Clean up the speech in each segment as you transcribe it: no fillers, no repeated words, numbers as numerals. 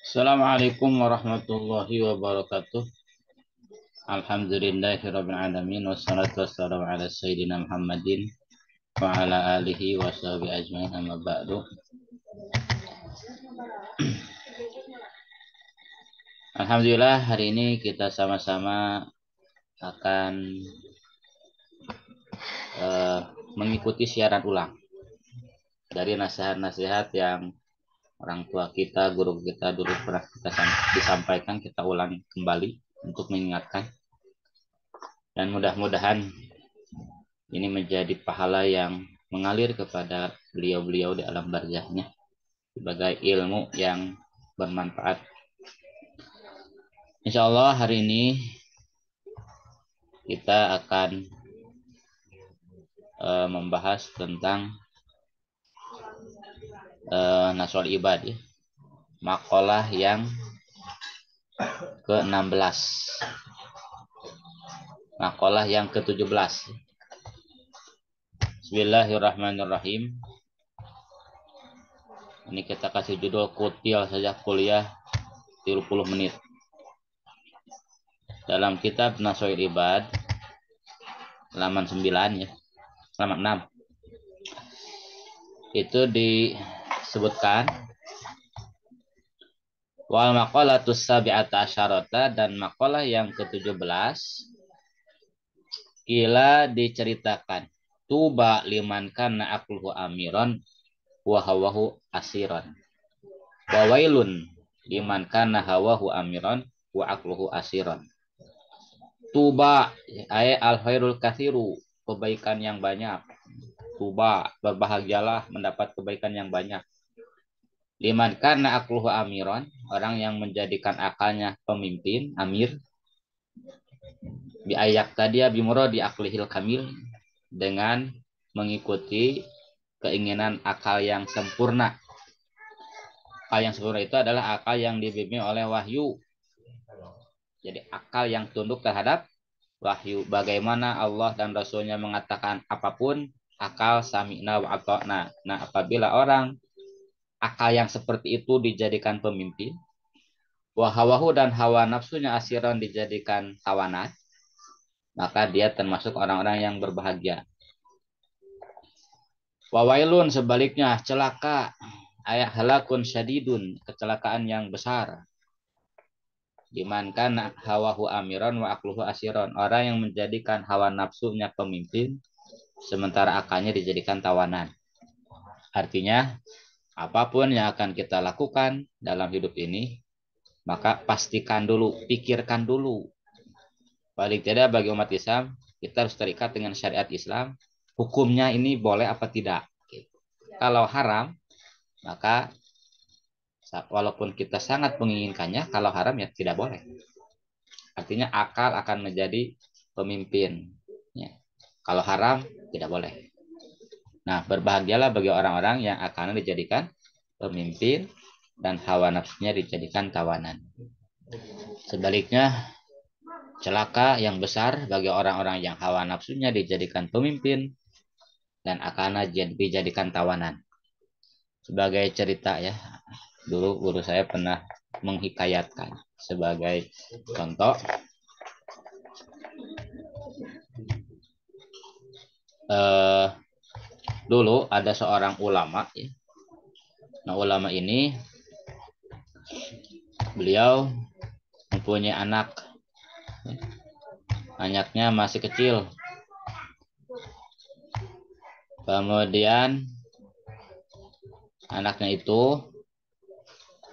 Assalamualaikum warahmatullahi wabarakatuh. Alhamdulillahirabbil alamin wassalatu wassalamu ala sayyidina Muhammadin wa ala alihi wa sahbihi ajmain amma ba'du. Alhamdulillah hari ini kita sama-sama akan mengikuti siaran ulang dari nasihat-nasihat yang orang tua kita, guru kita dulu pernah kita disampaikan, kita ulangi kembali untuk mengingatkan. Dan mudah-mudahan ini menjadi pahala yang mengalir kepada beliau-beliau di alam barzahnya sebagai ilmu yang bermanfaat. Insya Allah hari ini kita akan membahas tentang Nasrul Ibad, ya. Makalah yang ke-16. Makalah yang ke-17. Bismillahirrahmanirrahim. Ini kita kasih judul kutil saja kuliah 30 menit. Dalam kitab Nasrul Ibad halaman 9 ya. Halaman 6. Itu disebutkan wal maqalatus sabi'ata asyarata, dan makalah yang ke-17 kila diceritakan tuba liman kana aqluhu amiron wa hawahu asiron wa wailun liman kana hawahu amiron wa aqluhu asiron. Tuba ay al khairul kathiru, kebaikan yang banyak. Tuba, berbahagialah mendapat kebaikan yang banyak. Liman kana aqluhu amiron, orang yang menjadikan akalnya pemimpin, amir. Biayak tadia bimuradi aklihil kamil, dengan mengikuti keinginan akal yang sempurna. Akal yang sempurna itu adalah akal yang dibimbing oleh wahyu. Jadi akal yang tunduk terhadap wahyu. Bagaimana Allah dan Rasulnya mengatakan apapun, akal sami'na wa ata'na. Nah, apabila orang akal yang seperti itu dijadikan pemimpin, wahawahu dan hawa nafsunya asiran dijadikan kawanan, maka dia termasuk orang-orang yang berbahagia. Wawailun sebaliknya celaka, ayat halakun syadidun, kecelakaan yang besar. Dimankan hawahu amiron wa akluhu asiron, orang yang menjadikan hawa nafsunya pemimpin sementara akalnya dijadikan tawanan. Artinya apapun yang akan kita lakukan dalam hidup ini, maka pastikan dulu, pikirkan dulu. Paling tidak bagi umat Islam, kita harus terikat dengan syariat Islam. Hukumnya ini boleh apa tidak. Kalau haram, maka walaupun kita sangat menginginkannya, kalau haram ya tidak boleh. Artinya akal akan menjadi pemimpin. Ya. Kalau haram, tidak boleh. Nah, berbahagialah bagi orang-orang yang akan dijadikan pemimpin dan hawa nafsunya dijadikan tawanan. Sebaliknya, celaka yang besar bagi orang-orang yang hawa nafsunya dijadikan pemimpin dan akan dijadikan tawanan. Sebagai cerita ya, dulu guru saya pernah menghikayatkan sebagai contoh. Dulu ada seorang ulama ya. Nah, ulama ini beliau mempunyai anak. Anaknya masih kecil. Kemudian anaknya itu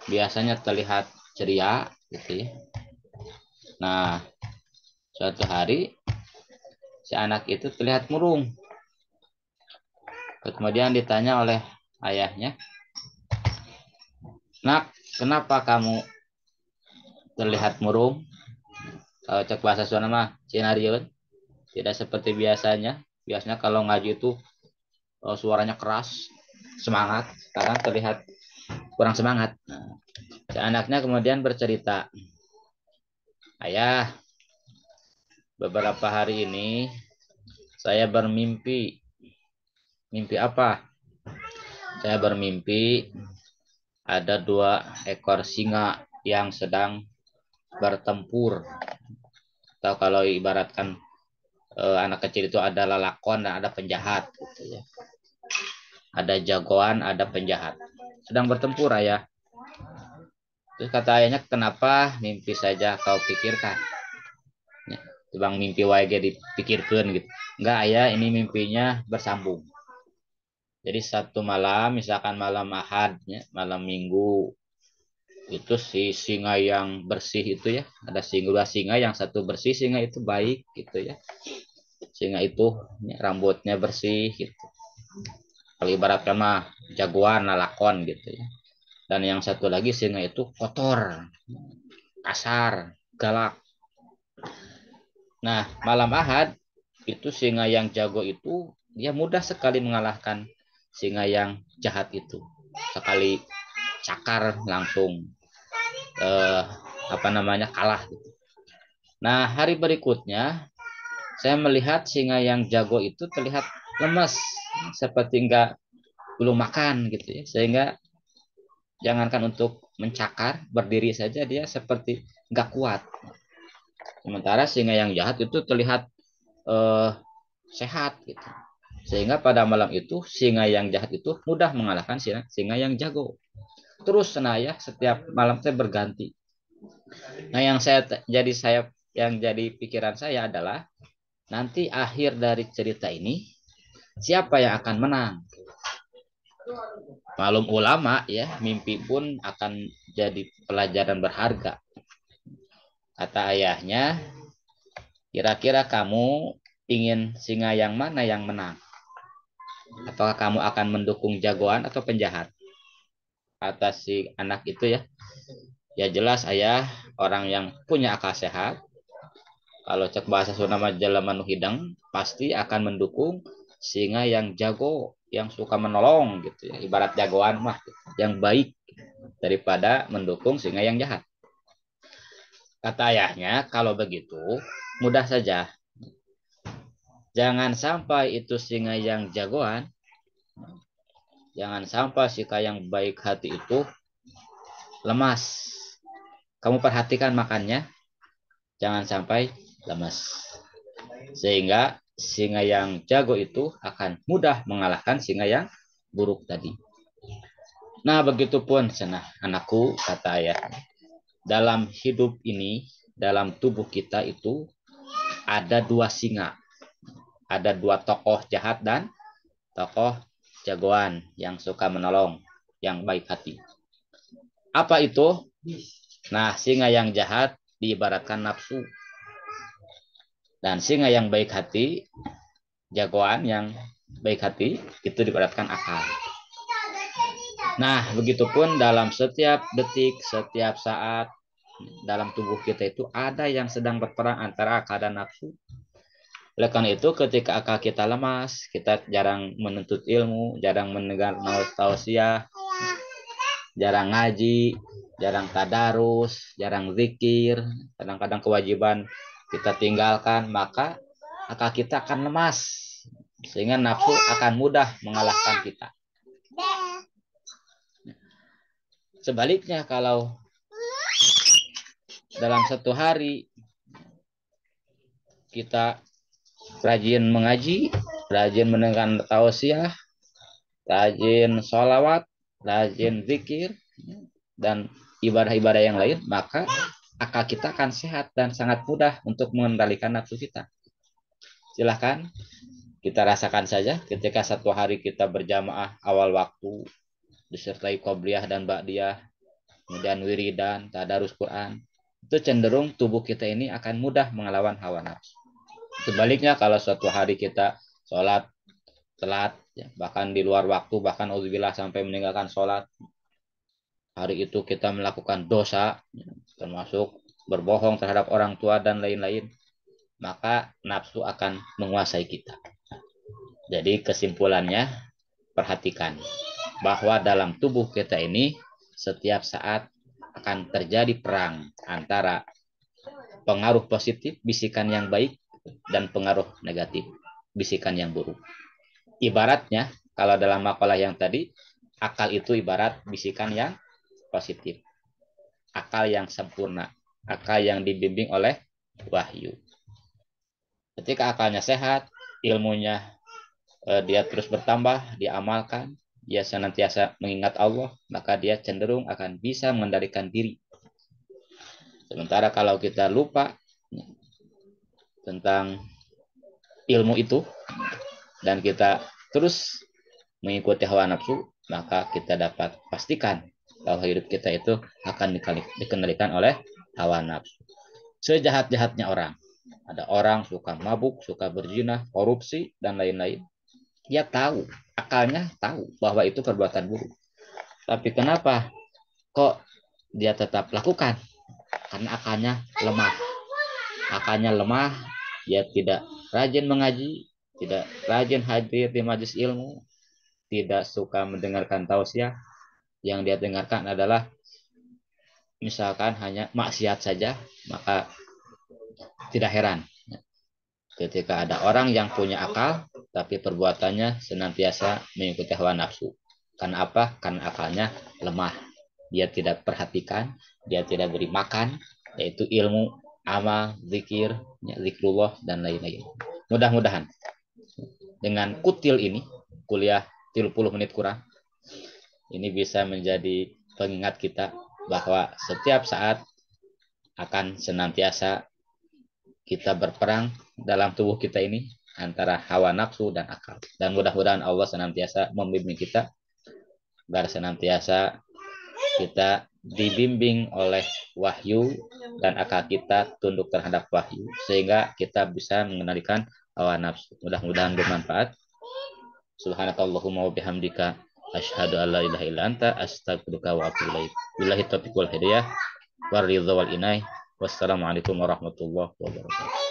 biasanya terlihat ceria gitu ya. Nah, suatu hari si anak itu terlihat murung. Kemudian ditanya oleh ayahnya, "Nak, kenapa kamu terlihat murung?" Kalau cek bahasa Sunda mah cinariun, tidak seperti biasanya. Biasanya kalau ngaji itu suaranya keras, semangat. Sekarang terlihat kurang semangat. Nah, si anaknya kemudian bercerita, "Ayah, beberapa hari ini saya bermimpi." Mimpi apa? Saya bermimpi ada 2 ekor singa yang sedang bertempur. Atau kalau ibaratkan anak kecil itu ada lelakon dan ada penjahat gitu ya. Ada jagoan, ada penjahat. Sedang bertempur ayah. Terus kata ayahnya, kenapa mimpi saja kau pikirkan? Ya, bang mimpi wae dipikirkan gitu. Enggak ayah, ini mimpinya bersambung. Jadi satu malam, misalkan malam Ahad, ya, malam Minggu, itu si singa yang bersih itu ya, ada dua singa, yang satu bersih, singa itu baik gitu ya. Singa itu ya, rambutnya bersih gitu. Kalau ibaratkan mah jagoan, lalakon gitu ya. Dan yang satu lagi singa itu kotor, kasar, galak. Nah, malam Ahad itu singa yang jago itu dia mudah sekali mengalahkan singa yang jahat itu. Sekali cakar langsung eh, kalah gitu. Nah, hari berikutnya saya melihat singa yang jago itu terlihat lemas, seperti enggak belum makan gitu ya. Sehingga jangankan untuk mencakar, berdiri saja dia seperti enggak kuat. Sementara singa yang jahat itu terlihat eh, sehat gitu. Sehingga pada malam itu singa yang jahat itu mudah mengalahkan singa yang jago. Terus senaya setiap malam saya berganti. Nah, yang jadi pikiran saya adalah nanti akhir dari cerita ini siapa yang akan menang? Malum ulama ya, mimpi pun akan jadi pelajaran berharga. Kata ayahnya, kira-kira kamu ingin singa yang mana yang menang? Apakah kamu akan mendukung jagoan atau penjahat? Kata si anak itu ya, ya jelas ayah orang yang punya akal sehat. Kalau cek bahasa Sunda mah jelema nu hidang pasti akan mendukung singa yang jago, yang suka menolong gitu ya. Ibarat jagoan mah yang baik daripada mendukung singa yang jahat. Kata ayahnya, kalau begitu mudah saja. Jangan sampai itu singa yang jagoan, jangan sampai singa yang baik hati itu lemas. Kamu perhatikan makannya, jangan sampai lemas. Sehingga singa yang jago itu akan mudah mengalahkan singa yang buruk tadi. Nah, begitupun senah anakku, kata ayah. Dalam hidup ini, dalam tubuh kita itu ada 2 singa. Ada 2 tokoh jahat dan tokoh jagoan yang suka menolong, yang baik hati. Apa itu? Nah, singa yang jahat diibaratkan nafsu. Dan singa yang baik hati, jagoan yang baik hati, itu diibaratkan akal. Nah, begitupun dalam setiap detik, setiap saat, dalam tubuh kita itu ada yang sedang berperang antara akal dan nafsu. Oleh karena itu, ketika akal kita lemas, kita jarang menuntut ilmu, jarang mendengar tausiah, jarang ngaji, jarang tadarus, jarang zikir, kadang-kadang kewajiban kita tinggalkan, maka akal kita akan lemas, sehingga nafsu akan mudah mengalahkan kita. Sebaliknya, kalau dalam satu hari kita rajin mengaji, rajin mendengarkan tausiah, rajin sholawat, rajin zikir, dan ibadah-ibadah yang lain, maka akal kita akan sehat dan sangat mudah untuk mengendalikan nafsu kita. Silahkan kita rasakan saja ketika satu hari kita berjamaah awal waktu, disertai qobliyah dan ba'diyah, kemudian wiridan, tadarus Quran, itu cenderung tubuh kita ini akan mudah melawan hawa nafsu. Sebaliknya, kalau suatu hari kita sholat telat, ya, bahkan di luar waktu, bahkan auzubillah sampai meninggalkan sholat, hari itu kita melakukan dosa, ya, termasuk berbohong terhadap orang tua dan lain-lain, maka nafsu akan menguasai kita. Jadi kesimpulannya, perhatikan bahwa dalam tubuh kita ini setiap saat akan terjadi perang antara pengaruh positif, bisikan yang baik, dan pengaruh negatif, bisikan yang buruk. Ibaratnya, kalau dalam makalah yang tadi, akal itu ibarat bisikan yang positif. Akal yang sempurna. Akal yang dibimbing oleh wahyu. Ketika akalnya sehat, ilmunya dia terus bertambah, diamalkan, dia senantiasa mengingat Allah, maka dia cenderung akan bisa mengendalikan diri. Sementara kalau kita lupa tentang ilmu itu dan kita terus mengikuti hawa nafsu, maka kita dapat pastikan bahwa hidup kita itu akan dikendalikan oleh hawa nafsu. Sejahat-jahatnya orang, ada orang suka mabuk, suka berzina, korupsi, dan lain-lain. Dia tahu, akalnya tahu bahwa itu perbuatan buruk. Tapi kenapa kok dia tetap lakukan? Karena akalnya lemah. Akalnya lemah, dia tidak rajin mengaji, tidak rajin hadir di majelis ilmu, tidak suka mendengarkan tausiah. Yang dia dengarkan adalah misalkan hanya maksiat saja, maka tidak heran ketika ada orang yang punya akal tapi perbuatannya senantiasa mengikuti hawa nafsu. Karena apa? Karena akalnya lemah. Dia tidak perhatikan, dia tidak beri makan, yaitu ilmu, amal, zikir, zikrullah, dan lain-lain. Mudah-mudahan dengan kutil ini, kuliah 30 menit kurang, ini bisa menjadi pengingat kita bahwa setiap saat akan senantiasa kita berperang dalam tubuh kita ini antara hawa nafsu dan akal. Dan mudah-mudahan Allah senantiasa membimbing kita agar senantiasa kita dibimbing oleh wahyu dan akal kita tunduk terhadap wahyu sehingga kita bisa mengendalikan hawa nafsu. Mudah-mudahan bermanfaat. Subhanakallahumma wa bihamdika asyhadu an la ilaha illa anta astaghfiruka wa atubu ilaik. Billahi taufiq wal hidayah war ridha wal inayah. Wassalamualaikum warahmatullahi wabarakatuh.